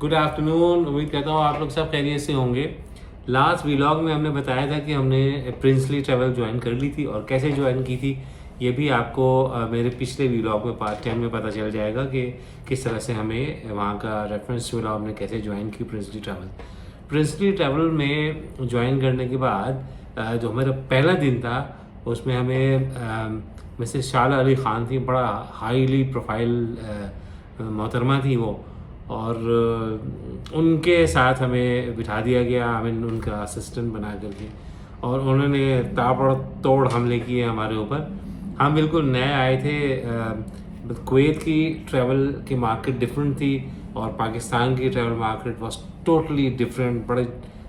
Good afternoon. उम्मीद करता हूँ आप लोग सब खैरियत से होंगे। लास्ट व्लॉग में हमने बताया था कि हमने प्रिंसली ट्रैवल ज्वाइन कर ली थी और कैसे ज्वाइन की थी ये भी आपको मेरे पिछले व्लॉग में पार्ट 10 में पता चल जाएगा कि किस तरह से हमें वहाँ का रेफरेंस मिला, हमने कैसे ज्वाइन की प्रिंसली ट्रैवल। प्रिंसली ट्रैवल में ज्वाइन करने के बाद जो हमारा पहला दिन था उसमें हमें मिसेस शाला अली ख़ान थी, बड़ा हाईली प्रोफाइल मोहतरमा थी वो, और उनके साथ हमें बिठा दिया गया, हमें उनका असिस्टेंट बना करके, और उन्होंने ताबड़ तोड़ हमले किए हमारे ऊपर। हम बिल्कुल नए आए थे। कुवैत की ट्रैवल की मार्केट डिफरेंट थी और पाकिस्तान की travel market was totally different,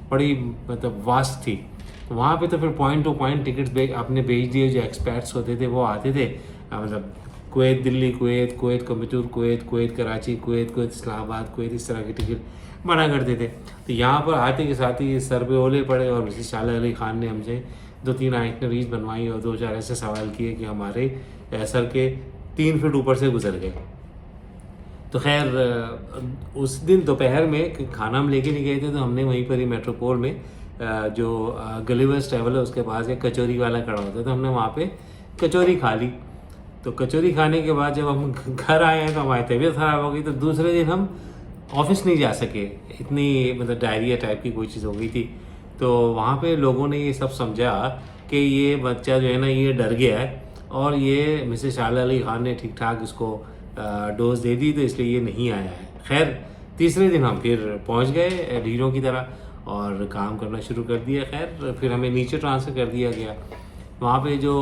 बड़ी मतलब वास्ट थी। वहाँ पे तो फिर पॉइंट टू पॉइंट टिकट्स आपने भेज दिए, जो एक्सपर्ट्स होते थे वो आते थे, मतलब Kuwait Delhi, Kuwait Coimbatore, Kuwait Karachi, Kuwait Islamabad, Kuwait, इस तरह की टिकट बना करते थे। तो यहाँ पर आते के साथ ही सर पे ओले पड़े और मिसेस शाला अली ख़ान ने हमसे 2-3 आइटनरीज बनवाई और 2-4 ऐसे सवाल किए कि हमारे सर के 3 फीट ऊपर से गुजर गए। तो खैर उस दिन दोपहर में खाना हम लेके नहीं गए थे, तो हमने वहीं पर ही मेट्रोपोल में जो गलिवर्स ट्रैवल है उसके पास एक कचौरी वाला खड़ा होता है, तो हमने वहाँ पे कचौरी खा ली। तो कचौरी खाने के बाद जब हम घर आए हैं तो हमारी तबीयत ख़राब हो गई, तो दूसरे दिन हम ऑफिस नहीं जा सके, इतनी मतलब डायरिया टाइप की कोई चीज़ हो गई थी। तो वहाँ पे लोगों ने ये सब समझा कि ये बच्चा जो है ना ये डर गया है और ये मिसेस शाला अली ख़ान ने ठीक ठाक इसको डोज दे दी, तो इसलिए ये नहीं आया है। खैर तीसरे दिन हम फिर पहुँच गए ढीरों की तरह और काम करना शुरू कर दिया। खैर फिर हमें नीचे ट्रांसफ़र कर दिया गया। वहाँ पे जो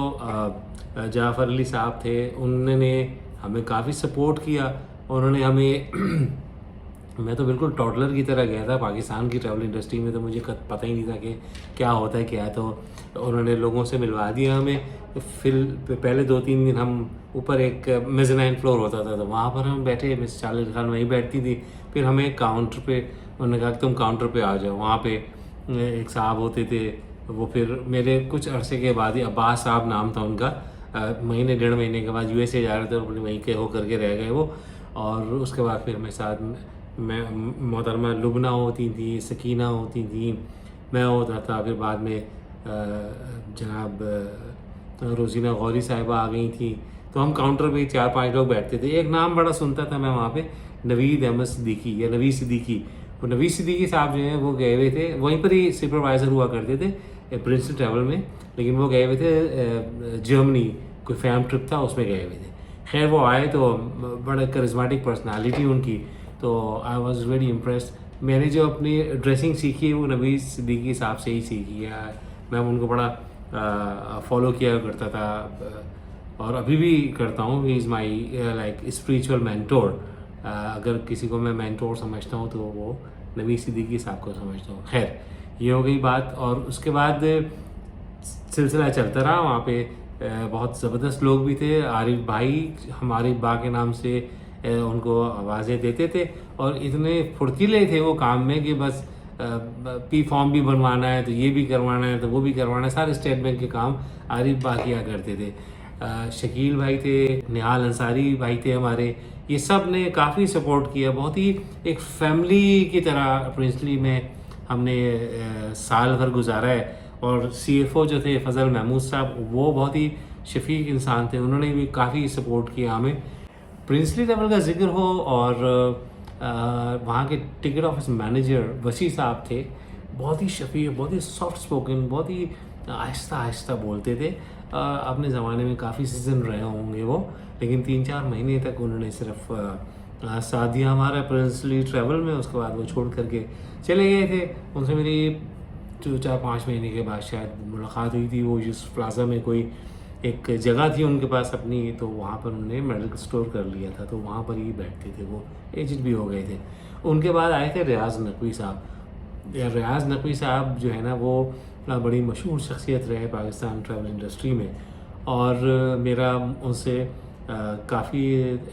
जाफ़र अली साहब थे उन्होंने हमें काफ़ी सपोर्ट किया। उन्होंने हमें मैं तो बिल्कुल टॉडलर की तरह गया था पाकिस्तान की ट्रैवल इंडस्ट्री में, तो मुझे पता ही नहीं था कि क्या होता है क्या है। तो उन्होंने लोगों से मिलवा दिया हमें। फिर पहले 2-3 दिन हम ऊपर एक मेज़नाइन फ्लोर होता था, तो वहाँ पर हम बैठे, मिस शाला अली ख़ान वहीं बैठती थी। फिर हमें काउंटर पे उन्होंने कहा कि तुम काउंटर पे आ जाओ। वहाँ पे एक साहब होते थे, वो फिर मेरे कुछ अरसे के बाद ही, अब्बास साहब नाम था उनका, महीने 1.5 महीने के बाद यूएसए जा रहे थे और वहीं के हो करके रह गए वो। और उसके बाद फिर हमें साथ मैं मोहतरमा लुबना होती थी, सकीना होती थी, मैं होता था। फिर बाद में जनाब रोज़ीना गौरी साहिबा आ गई थी। तो हम काउंटर पे 4-5 लोग बैठते थे। एक नाम बड़ा सुनता था मैं वहाँ पे, नवीद अहमद सिद्दीकी या नवीद सिद्दीकी। वो नवीद सिद्दीकी साहब जो हैं वो गए हुए थे, वहीं पर ही सुपरवाइज़र हुआ करते थे प्रिंसली ट्रैवल में, लेकिन वो गए हुए थे जर्मनी, कोई फैम ट्रिप था उसमें गए हुए थे। खैर वो आए तो बड़ा करिस्मेटिक पर्सनालिटी उनकी, तो आई वॉज़ वेरी इम्प्रेस्ड। मैंने जो अपनी ड्रेसिंग सीखी है वो नवीद सिद्दीकी साहब से ही सीखी है। मैं उनको बड़ा फॉलो किया करता था और अभी भी करता हूँ। He is my like spiritual mentor. अगर किसी को मैं मैंटोर समझता हूँ तो वो नवीद सिद्दीकी साहब को समझता हूँ। खैर ये हो गई बात, और उसके बाद सिलसिला चलता रहा। वहाँ पे बहुत ज़बरदस्त लोग भी थे। आरिफ भाई, हम आरिफ बा के नाम से उनको आवाज़ें देते थे, और इतने फुर्तीले थे वो काम में कि बस पी फॉर्म भी बनवाना है तो ये भी करवाना है तो वो भी करवाना है, सारे स्टेट बैंक के काम आरिफ बा किया करते थे। शकील भाई थे, निहाल अंसारी भाई थे हमारे, ये सब ने काफ़ी सपोर्ट किया। बहुत ही एक फैमिली की तरह प्रिंसली में हमने साल भर गुजारा है। और CFO जो थे फजल महमूद साहब, वो बहुत ही शफीक इंसान थे, उन्होंने भी काफ़ी सपोर्ट किया हमें। प्रिंसली ट्रैवल का जिक्र हो और वहाँ के टिकट ऑफिस मैनेजर वसी साहब थे, बहुत ही शफीक, बहुत ही सॉफ्ट स्पोकन, बहुत ही आहिस्ता आहिस्ता बोलते थे। अपने ज़माने में काफ़ी सीज़न रहे होंगे वो, लेकिन 3-4 महीने तक उन्होंने सिर्फ साथ दिया हमारा प्रिंसली ट्रैवल में। उसके बाद वो छोड़ करके चले गए थे। उनसे मेरी 4-5 महीने के बाद शायद मुलाकात हुई थी। वो यूसुफ प्लाजा में कोई एक जगह थी उनके पास अपनी, तो वहाँ पर उन्होंने मेडिकल स्टोर कर लिया था, तो वहाँ पर ही बैठते थे। वो एजड भी हो गए थे। उनके बाद आए थे रियाज नकवी साहब। रियाज नकवी साहब जो है ना वो बड़ी मशहूर शख्सियत रहे पाकिस्तान ट्रैवल इंडस्ट्री में, और मेरा उनसे काफ़ी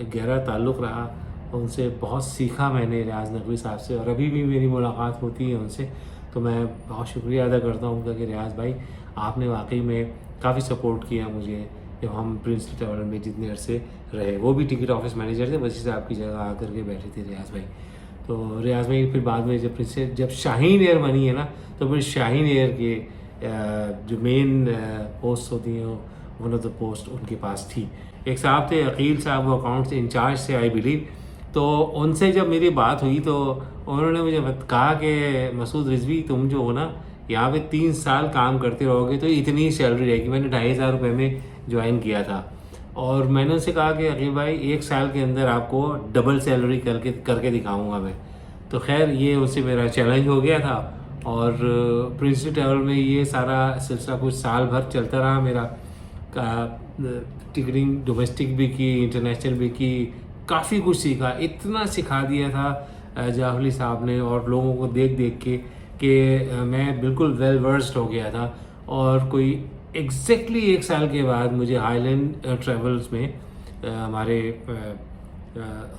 गहरा ताल्लुक़ रहा। उनसे बहुत सीखा मैंने रियाज नकवी साहब से, और अभी भी मेरी मुलाकात होती है उनसे, तो मैं बहुत शुक्रिया अदा करता हूँ उनका कि रियाज भाई आपने वाकई में काफ़ी सपोर्ट किया मुझे जब हम प्रिंसली ट्रैवल में जितने अरसे रहे। वो भी टिकट ऑफिस मैनेजर थे, वसी साहब की जगह आकर के बैठे थे रियाज भाई। तो रियाज भाई फिर बाद में जब शाहीन एयर बनी है ना, तो फिर शाहीन एयर के जो मेन पोस्ट होती हैं, वन ऑफ द पोस्ट उनके पास थी। एक साहब थे अकील साहब, वो अकाउंट्स इंचार्ज थे आई बिलीव। तो उनसे जब मेरी बात हुई तो उन्होंने मुझे कहा कि मसूद रिजवी, तुम जो हो ना यहाँ पे 3 साल काम करते रहोगे तो इतनी ही सैलरी रहेगी। मैंने 2,500 रुपये में ज्वाइन किया था और मैंने उनसे कहा कि अकील भाई 1 साल के अंदर आपको डबल सैलरी करके दिखाऊंगा मैं। तो खैर ये उससे मेरा चैलेंज हो गया था और प्रिंसली ट्रैवल में ये सारा सिलसिला कुछ साल भर चलता रहा मेरा। टिकटिंग डोमेस्टिक भी की, इंटरनेशनल भी की, काफ़ी कुछ सीखा। इतना सिखा दिया था जाफली साहब ने और लोगों को देख देख के कि मैं बिल्कुल वेल वर्स्ड हो गया था। और कोई एग्जैक्टली 1 साल के बाद मुझे हाईलैंड ट्रेवल्स में हमारे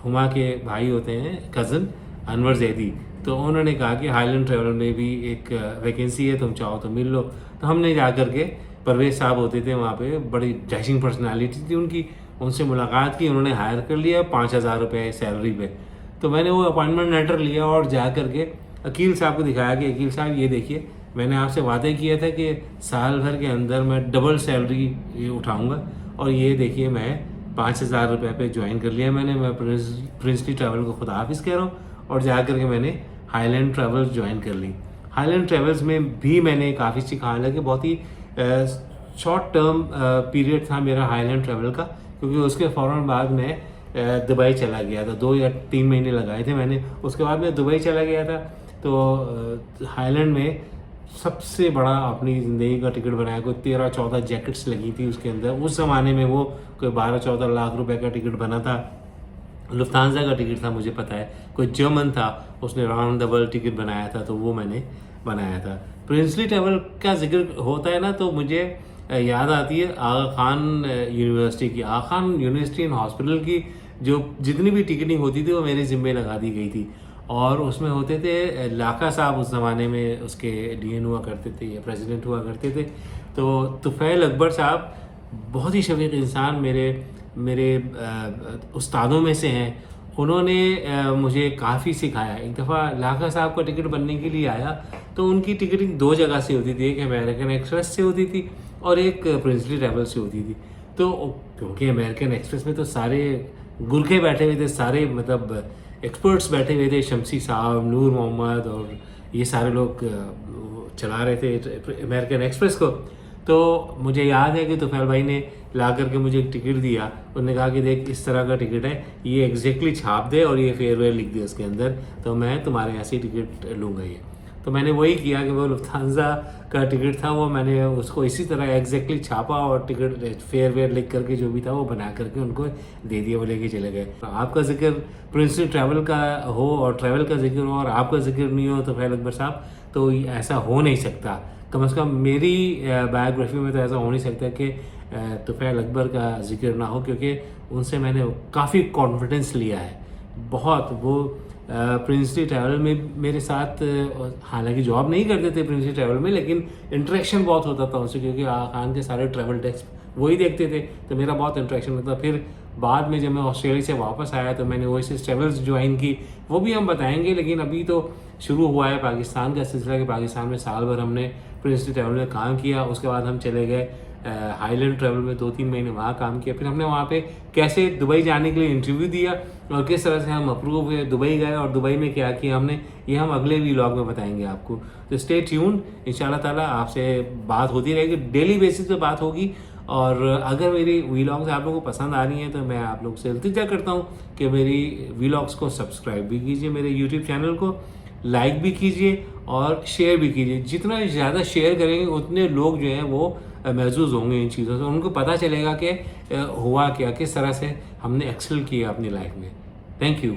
हुमा के भाई होते हैं कज़न अनवर जैदी, तो उन्होंने कहा कि हाईलैंड ट्रेवल में भी एक वैकेंसी है, तुम चाहो तो मिल लो। तो हमने जा कर के, परवेज साहब होते थे वहाँ पे, बड़ी डैशिंग पर्सनालिटी थी उनकी, उनसे मुलाकात की, उन्होंने हायर कर लिया 5,000 रुपये सैलरी पे। तो मैंने वो अपॉइंटमेंट लेटर लिया और जा कर के अकील साहब को दिखाया कि अकील साहब ये देखिए, मैंने आपसे वादा किया था कि साल भर के अंदर मैं डबल सैलरी उठाऊँगा और ये देखिए मैं 5,000 रुपये पे ज्वाइन कर लिया मैंने। मैं प्रिंसली ट्रैवल को खुदा हाफिज़ कह रहा हूँ और जा कर के मैंने हाईलैंड ट्रैवल्स ज्वाइन कर ली। हाईलैंड ट्रैवल्स में भी मैंने काफ़ी सीखा, हालांकि बहुत ही शॉर्ट टर्म पीरियड था मेरा हाईलैंड ट्रैवल का, क्योंकि उसके फ़ौरन बाद मैं दुबई चला गया था। 2 या 3 महीने लगाए थे मैंने, उसके बाद मैं दुबई चला गया था। तो हाईलैंड में सबसे बड़ा अपनी ज़िंदगी का टिकट बनाया, कोई 13-14 जैकेट्स लगी थी उसके अंदर। उस ज़माने में वो कोई 12-14 लाख रुपए का टिकट बना था। लुफ्तांसा का टिकट था, मुझे पता है। कोई जर्मन था, उसने राउंड द वर्ल्ड टिकट बनाया था, तो वो मैंने बनाया था। प्रिंसली ट्रैवल का जिक्र होता है ना, तो मुझे याद आती है आगा खान यूनिवर्सिटी की। आगा खान यूनिवर्सिटी एंड हॉस्पिटल की जो जितनी भी टिकटिंग होती थी वो मेरे ज़िम्मे लगा दी गई थी। और उसमें होते थे लाका साहब, उस ज़माने में उसके डीएन हुआ करते थे या प्रेसिडेंट हुआ करते थे। तो तुफ़ैल अकबर साहब बहुत ही शफीक इंसान, मेरे उस्तादों में से हैं। उन्होंने मुझे काफ़ी सिखाया। एक दफ़ा लाका साहब का टिकट बनने के लिए आया तो उनकी टिकटिंग 2 जगह से होती थी, एक अमेरिकन एक्सप्रेस से होती थी और एक प्रिंसली ट्रैवल से होती थी। तो क्योंकि अमेरिकन एक्सप्रेस में तो सारे गुरखे बैठे हुए थे, सारे मतलब एक्सपर्ट्स बैठे हुए थे, शमसी साहब, नूर मोहम्मद और ये सारे लोग चला रहे थे अमेरिकन एक्सप्रेस को। तो मुझे याद है कि तुफैल भाई ने ला करके मुझे एक टिकट दिया। उन्होंने कहा कि देख इस तरह का टिकट है, ये एग्जैक्टली छाप दे और ये फेयरवेल लिख दे उसके अंदर, तो मैं तुम्हारे यहाँ से टिकट लूँगा ये। तो मैंने वही किया कि वो लुफ्तांसा का टिकट था, वो मैंने उसको इसी तरह एग्जैक्टली छापा और टिकट फेयरवेल लिख करके जो भी था वो बना करके उनको दे दिया, वो लेके चले गए। आपका जिक्र प्रिंसली ट्रैवल का हो और ट्रैवल का जिक्र हो और आपका जिक्र नहीं हो तो तुफैल अकबर साहब, तो ऐसा हो नहीं सकता। कम से कम मेरी बायोग्राफी में तो ऐसा हो नहीं सकता कि तुफैल अकबर का जिक्र ना हो, क्योंकि उनसे मैंने काफ़ी कॉन्फिडेंस लिया है बहुत। वो प्रिंसली ट्रैवल में मेरे साथ हालांकि जॉब नहीं करते थे प्रिंसली ट्रैवल में, लेकिन इंटरेक्शन बहुत होता था उनसे, क्योंकि खान के सारे ट्रैवल डेस्क वही देखते थे, तो मेरा बहुत इंटरेक्शन होता। फिर बाद में जब मैं ऑस्ट्रेलिया से वापस आया तो मैंने ओएसिस ट्रैवल्स ज्वाइन की, वो भी हम बताएंगे। लेकिन अभी तो शुरू हुआ है पाकिस्तान का सिलसिला कि पाकिस्तान में साल भर हमने प्रिंसली ट्रैवल में काम किया। उसके बाद हम चले गए हाईलैंड ट्रैवल में, 2-3 महीने वहाँ काम किया। फिर हमने वहाँ पे कैसे दुबई जाने के लिए इंटरव्यू दिया और किस तरह से हम अप्रूव हुए, दुबई गए और दुबई में क्या किया हमने, ये हम अगले व्लॉग में बताएंगे आपको। तो स्टे ट्यून्ड, इंशाल्लाह ताला आपसे बात होती रहेगी, डेली बेसिस पे बात होगी। और अगर मेरी व्लॉग्स आप लोगों को पसंद आ रही हैं तो मैं आप लोग से इल्तिजा करता हूँ कि मेरी व्लॉग्स को सब्सक्राइब भी कीजिए, मेरे यूट्यूब चैनल को लाइक भी कीजिए और शेयर भी कीजिए। जितना ज़्यादा शेयर करेंगे उतने लोग जो हैं वो महसूस होंगे इन चीज़ों से, उनको पता चलेगा कि हुआ क्या, किस तरह से हमने एक्सेल किया अपनी लाइफ में। Thank you.